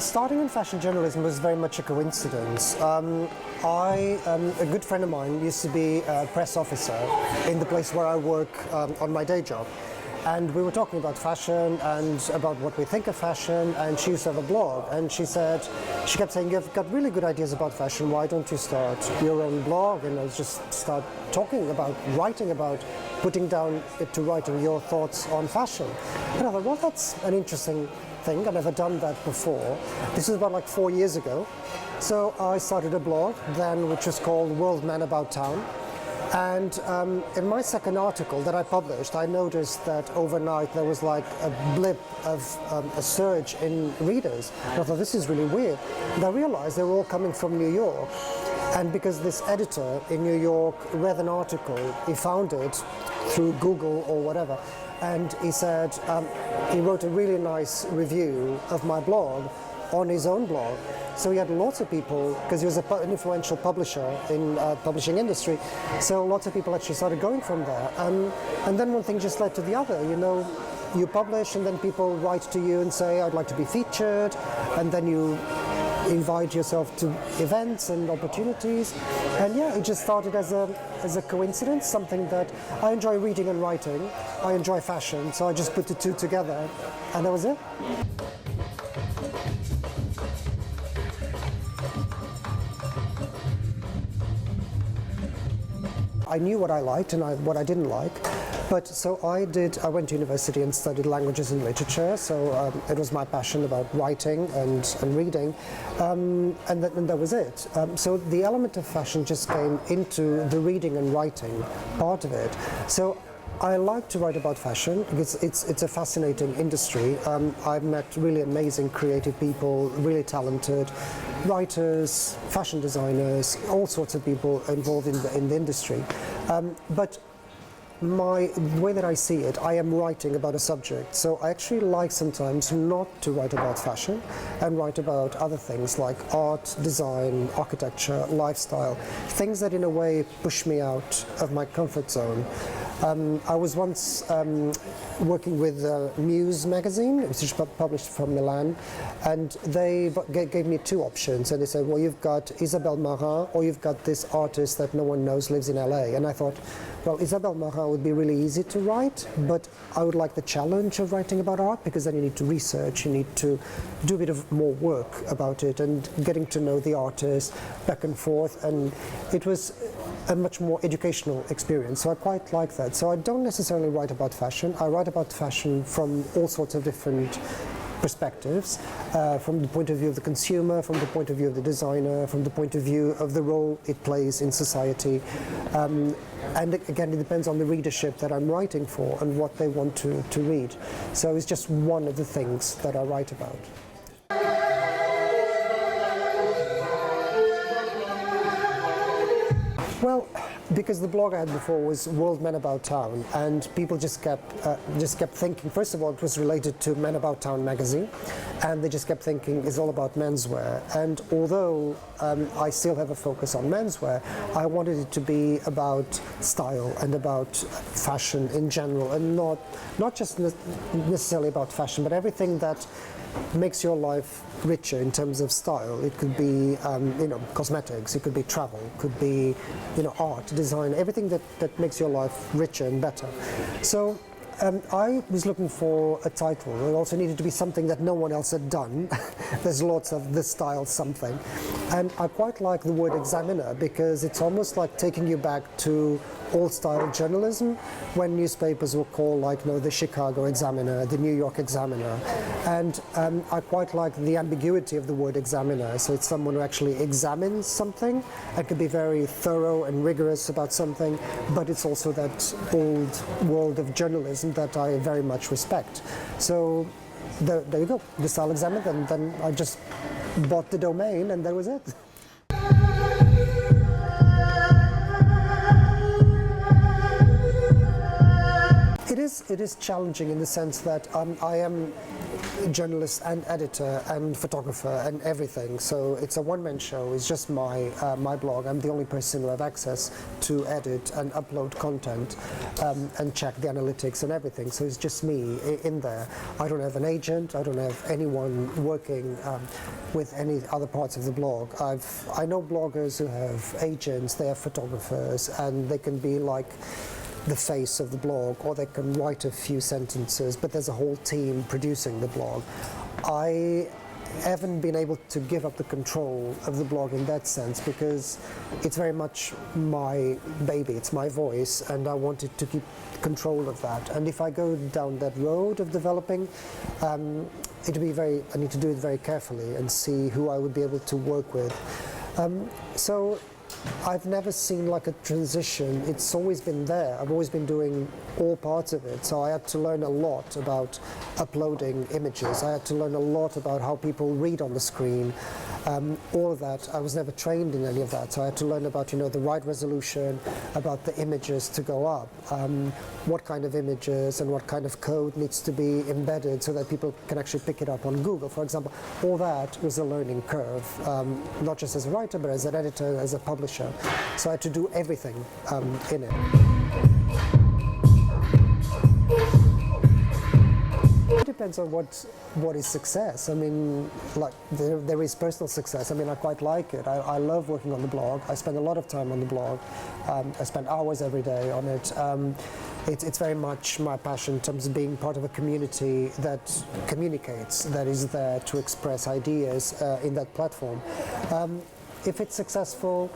starting in fashion journalism was very much a coincidence. A good friend of mine used to be a press officer in the place where I work on my day job. And we were talking about fashion and about what we think of fashion, and she used to have a blog, and she kept saying, you've got really good ideas about fashion, why don't you start your own blog? And I just start talking about, writing about, putting down to writing your thoughts on fashion. And I thought, well, that's an interesting thing. I've never done that before. This was about like 4 years ago. So I started a blog then, which was called World Man About Town. And in my second article that I published, I noticed that overnight there was like a blip of a surge in readers. And I thought, this is really weird. And I realized they were all coming from New York. And because this editor in New York read an article, he found it through Google or whatever, and he said, he wrote a really nice review of my blog on his own blog. So he had lots of people, because he was an influential publisher in publishing industry, so lots of people actually started going from there. And then one thing just led to the other, you know, you publish and then people write to you and say, I'd like to be featured, and then you invite yourself to events and opportunities. And yeah, it just started as a coincidence, something that I enjoy reading and writing. I enjoy fashion, so I just put the two together, and that was it. I knew what I liked and what I didn't like, but so I went to university and studied languages and literature, so it was my passion about writing and reading, and that was it. So the element of fashion just came into the reading and writing part of it. So I like to write about fashion because it's a fascinating industry. I've met really amazing creative people, really talented writers, fashion designers, all sorts of people involved in the industry. But the way that I see it, I am writing about a subject, so I actually like sometimes not to write about fashion and write about other things like art, design, architecture, lifestyle, things that in a way push me out of my comfort zone. I was once working with Muse magazine, which is published from Milan, and they gave me two options, and they said, well, you've got Isabelle Marant or you've got this artist that no one knows lives in LA. And I thought, well, Isabelle Marant would be really easy to write, but I would like the challenge of writing about art, because then you need to research, you need to do a bit of more work about it and getting to know the artist back and forth, and it was a much more educational experience, so I quite like that. So I don't necessarily write about fashion, I write about fashion from all sorts of different perspectives, from the point of view of the consumer, from the point of view of the designer, from the point of view of the role it plays in society. And again, it depends on the readership that I'm writing for and what they want to read. So it's just one of the things that I write about. Well, because the blog I had before was World Men About Town, and people just kept thinking, first of all, it was related to Men About Town magazine, and they just kept thinking it's all about menswear. And although I still have a focus on menswear, I wanted it to be about style and about fashion in general, and not just necessarily about fashion, but everything that makes your life richer in terms of style. It could be cosmetics, it could be travel, it could be art, design, everything that makes your life richer and better. So I was looking for a title. It also needed to be something that no one else had done. There's lots of this style something, and I quite like the word examiner, because it's almost like taking you back to old style journalism, when newspapers were called the Chicago Examiner, the New York Examiner, and I quite like the ambiguity of the word examiner. So it's someone who actually examines something and can be very thorough and rigorous about something, but it's also that old world of journalism that I very much respect. So there you go, the style examiner, and then I just bought the domain, and that was it. It is challenging in the sense that journalist and editor and photographer and everything. So it's a one-man show. It's just my blog. I'm the only person who have access to edit and upload content and check the analytics and everything. So it's just me in there. I don't have an agent. I don't have anyone working with any other parts of the blog. I know bloggers who have agents, they have photographers, and they can be like the face of the blog, or they can write a few sentences, but there's a whole team producing the blog. I haven't been able to give up the control of the blog in that sense, because it's very much my baby, it's my voice, and I wanted to keep control of that. And if I go down that road of developing, I need to do it very carefully and see who I would be able to work with. So I've never seen like a transition. It's always been there. I've always been doing all parts of it. So I had to learn a lot about uploading images. I had to learn a lot about how people read on the screen. All of that. I was never trained in any of that. So I had to learn about, the right resolution, about the images to go up, what kind of images and what kind of code needs to be embedded so that people can actually pick it up on Google, for example. All that was a learning curve, not just as a writer, but as an editor, as a publisher. So I had to do everything in it. It depends on what is success. I mean, like there is personal success. I mean, I quite like it. I love working on the blog. I spend a lot of time on the blog. I spend hours every day on it. It's very much my passion in terms of being part of a community that communicates, that is there to express ideas in that platform. If it's successful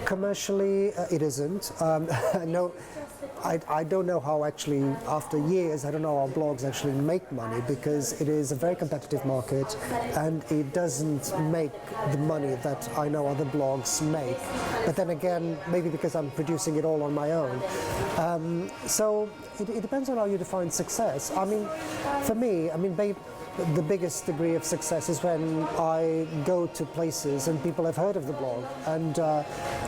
commercially, it isn't. No, I don't know how actually, after years, I don't know how blogs actually make money, because it is a very competitive market and it doesn't make the money that I know other blogs make. But then again, maybe because I'm producing it all on my own. So it depends on how you define success. I mean, for me, the biggest degree of success is when I go to places and people have heard of the blog. And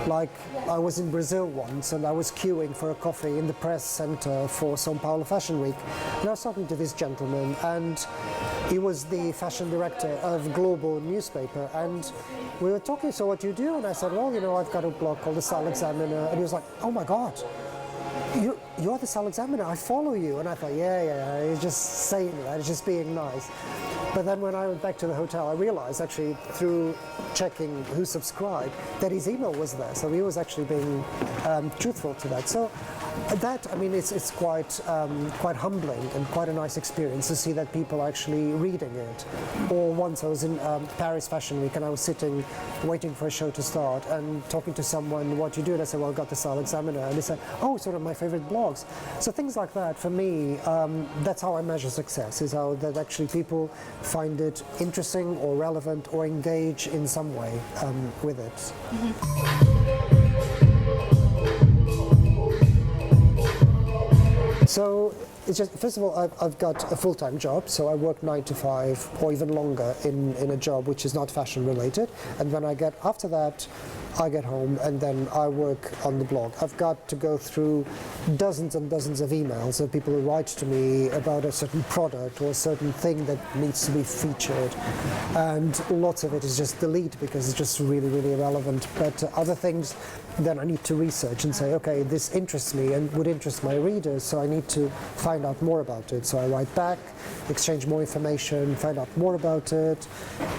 like I was in Brazil once and I was queuing for a coffee in the press center for João Paulo Fashion Week. And I was talking to this gentleman, and he was the fashion director of Global newspaper. And we were talking, so what do you do? And I said, well, I've got a blog called The Style Examiner. And he was like, oh my God, you're the Style Examiner, I follow you. And I thought, yeah, he's just saying that, he's just being nice. But then when I went back to the hotel, I realized actually through checking who subscribed that his email was there. So he was actually being truthful to that. So that, it's quite humbling and quite a nice experience to see that people are actually reading it. Or once I was in Paris Fashion Week and I was sitting waiting for a show to start and talking to someone, what do you do? And I said, well, I got the Style Examiner. And they said, oh, it's one of my favorite blogs. So things like that, for me, that's how I measure success, is how that actually people find it interesting or relevant or engage in some way with it. So it's just, first of all, I've got a full-time job, so I work 9 to 5 or even longer in a job which is not fashion related. And when after that, I get home and then I work on the blog. I've got to go through dozens and dozens of emails of people who write to me about a certain product or a certain thing that needs to be featured. And lots of it is just delete because it's just really, really irrelevant. But other things, then I need to research and say, okay, this interests me and would interest my readers, so I need to find out more about it. So I write back, exchange more information, find out more about it,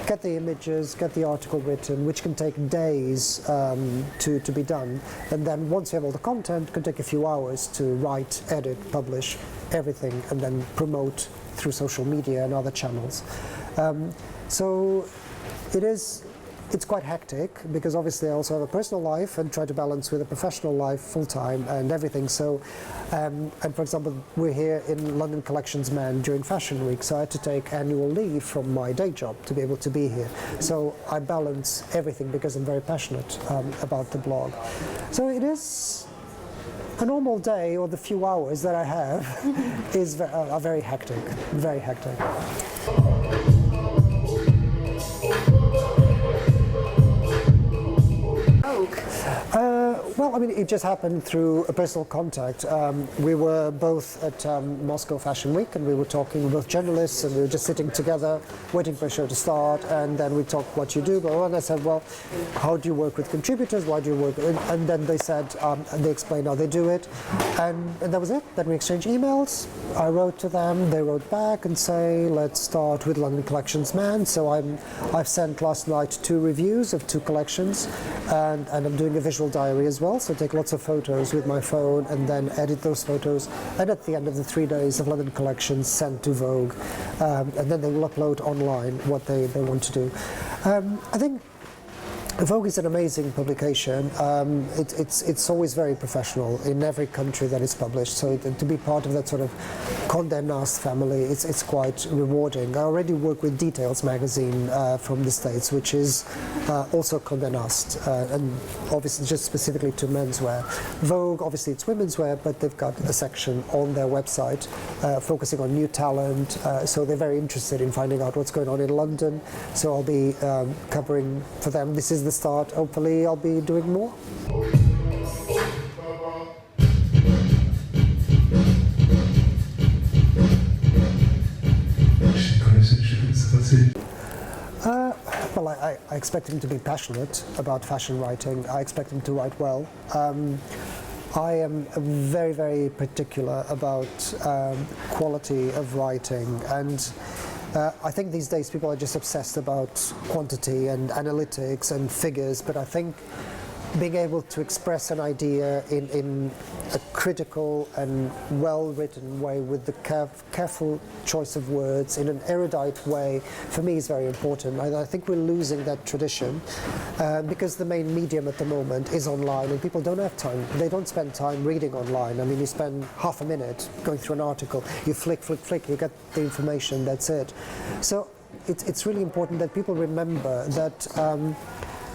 get the images, get the article written, which can take days to be done. And then once you have all the content, it can take a few hours to write, edit, publish everything, and then promote through social media and other channels. So it's quite hectic, because obviously I also have a personal life and try to balance with a professional life full-time and everything. So, and for example, we're here in London Collections Man during Fashion Week, so I had to take annual leave from my day job to be able to be here. So I balance everything because I'm very passionate about the blog. So it is a normal day, or the few hours that I have are very hectic, very hectic. Well, I mean, it just happened through a personal contact. We were both at Moscow Fashion Week, and we were talking, both journalists, and we were just sitting together, waiting for a show to start, and then we talked what you do, blah, blah, and I said, well, how do you work with contributors? Why do you work? And then they said, they explained how they do it, and that was it. Then we exchanged emails. I wrote to them, they wrote back and say, let's start with London Collections Man. So I've sent last night 2 reviews of 2 collections, and I'm doing a visual diary as well, so take lots of photos with my phone and then edit those photos, and at the end of the 3 days of London Collections sent to Vogue, and then they will upload online what they want to do. I think Vogue is an amazing publication. It's always very professional in every country that it's published, so to be part of that sort of Condé Nast family, it's quite rewarding. I already work with Details magazine from the States, which is also Condé Nast, and obviously just specifically to menswear. Vogue, obviously it's women's wear, but they've got a section on their website focusing on new talent, so they're very interested in finding out what's going on in London, so I'll be covering for them. This is the start. Hopefully I'll be doing more. Well, I expect him to be passionate about fashion writing. I expect him to write well. I am very, very particular about quality of writing, and I think these days people are just obsessed about quantity and analytics and figures, but I think being able to express an idea in a critical and well-written way with the careful choice of words in an erudite way, for me is very important. I think we're losing that tradition because the main medium at the moment is online, and people don't have time. They don't spend time reading online. I mean, you spend half a minute going through an article, you flick, you get the information, that's it. So it's really important that people remember that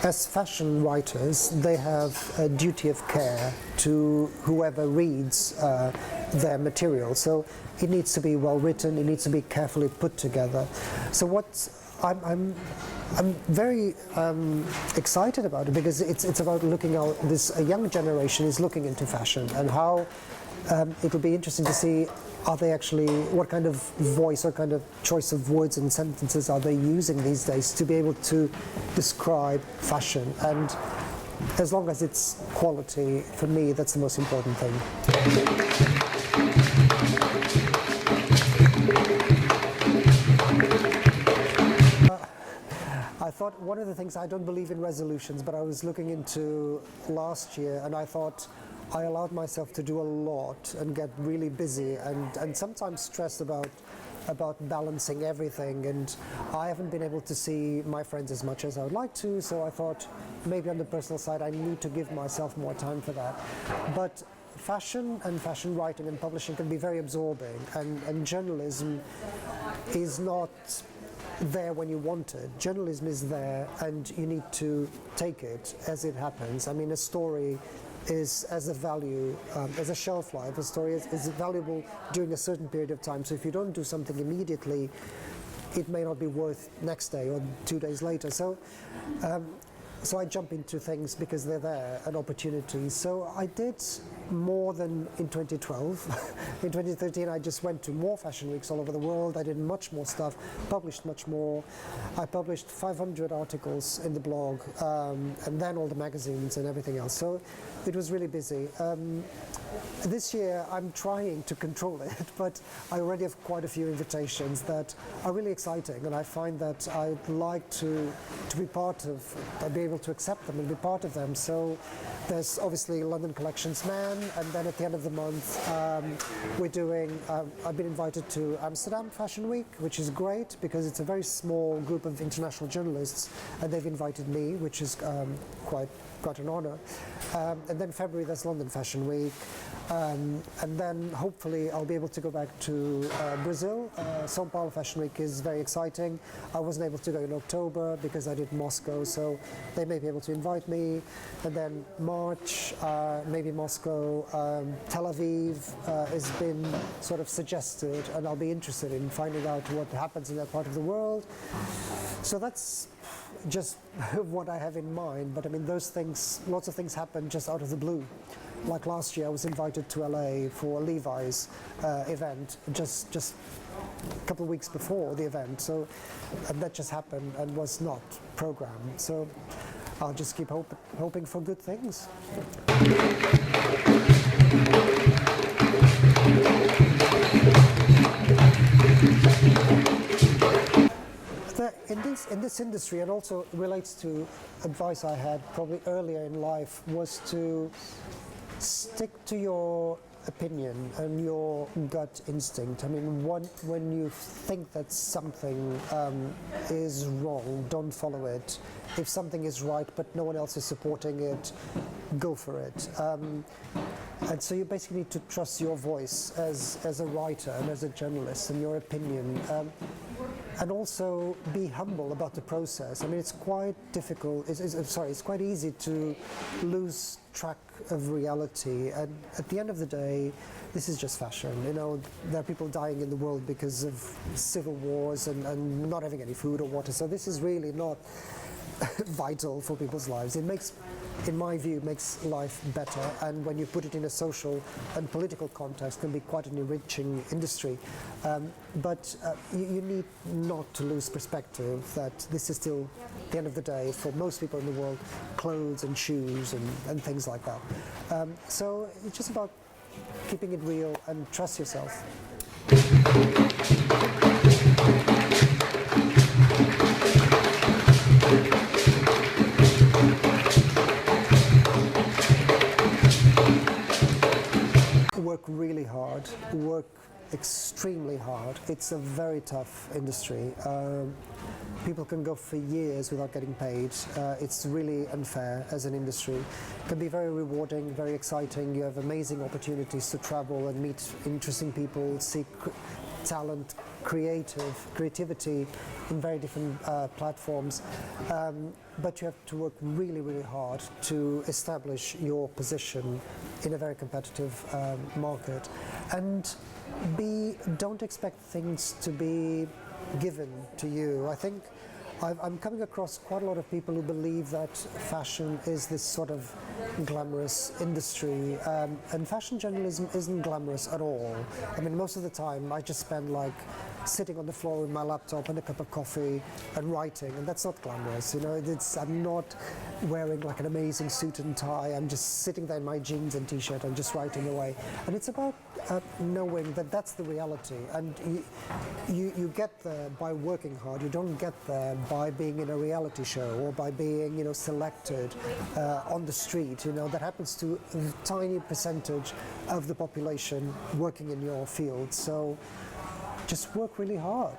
as fashion writers, they have a duty of care to whoever reads their material. So it needs to be well written, it needs to be carefully put together. So what I'm very excited about it, because it's about looking out, a young generation is looking into fashion, and how it will be interesting to see, are they actually, what kind of voice or kind of choice of words and sentences are they using these days to be able to describe fashion. And as long as it's quality, for me, that's the most important thing. I thought one of the things, I don't believe in resolutions, but I was looking into last year, and I thought, I allowed myself to do a lot and get really busy and sometimes stressed about balancing everything, and I haven't been able to see my friends as much as I would like to, so I thought maybe on the personal side I need to give myself more time for that. But fashion and fashion writing and publishing can be very absorbing, and journalism is not there when you want it. Journalism is there, and you need to take it as it happens. I mean, a story is as a value, as a shelf life. A story is valuable during a certain period of time. So if you don't do something immediately, it may not be worth next day or 2 days later. So I jump into things because they're there, and opportunities. So I did more than in 2012. In 2013 I just went to more fashion weeks all over the world. I did much more stuff, published much more. I published 500 articles in the blog, and then all the magazines and everything else. So it was really busy. This year I'm trying to control it, but I already have quite a few invitations that are really exciting, and I find that I'd like to be part of, I'd be able to accept them and be part of them. So there's obviously London Collections Man, and then at the end of the month we're doing, I've been invited to Amsterdam Fashion Week, which is great because it's a very small group of international journalists, and they've invited me, which is quite an honor. And then February there's London Fashion Week, and then hopefully I'll be able to go back to Brazil. João Paulo Fashion Week is very exciting. I wasn't able to go in October because I did Moscow, so they may be able to invite me. And then March, maybe Moscow. Tel Aviv has been sort of suggested, and I'll be interested in finding out what happens in that part of the world. So just what I have in mind, but I mean those things, lots of things happen just out of the blue. Like last year I was invited to LA for a Levi's event just a couple of weeks before the event, so and that just happened and was not programmed. So I'll just keep hoping for good things. In this industry, and also relates to advice I had probably earlier in life, was to stick to your opinion and your gut instinct. I mean, when you think that something is wrong, don't follow it. If something is right but no one else is supporting it, go for it. And so you basically need to trust your voice as a writer and as a journalist and your opinion. And also be humble about the process. I mean, it's quite difficult, it's quite easy to lose track of reality. And at the end of the day, this is just fashion. You know, there are people dying in the world because of civil wars and not having any food or water. So this is really not vital for people's lives. It makes, in my view, makes life better, and when you put it in a social and political context, can be quite an enriching industry. But you need not to lose perspective that this is still, at the end of the day, for most people in the world, clothes and shoes and things like that. So it's just about keeping it real and trust yourself. Work really hard, work extremely hard. It's a very tough industry. People can go for years without getting paid. It's really unfair as an industry. It can be very rewarding, very exciting. You have amazing opportunities to travel and meet interesting people, see talent, creativity in very different platforms. But you have to work really, really hard to establish your position in a very competitive market. And don't expect things to be given to you. I think I'm coming across quite a lot of people who believe that fashion is this sort of glamorous industry, and fashion journalism isn't glamorous at all. I mean, most of the time I just spend like sitting on the floor with my laptop and a cup of coffee and writing, and that's not glamorous, you know. I'm not wearing like an amazing suit and tie. I'm just sitting there in my jeans and t-shirt and just writing away. And it's about knowing that that's the reality, and you get there by working hard. You don't get there by being in a reality show or by being, you know, selected on the street. You know, that happens to a tiny percentage of the population working in your field. So just work really hard.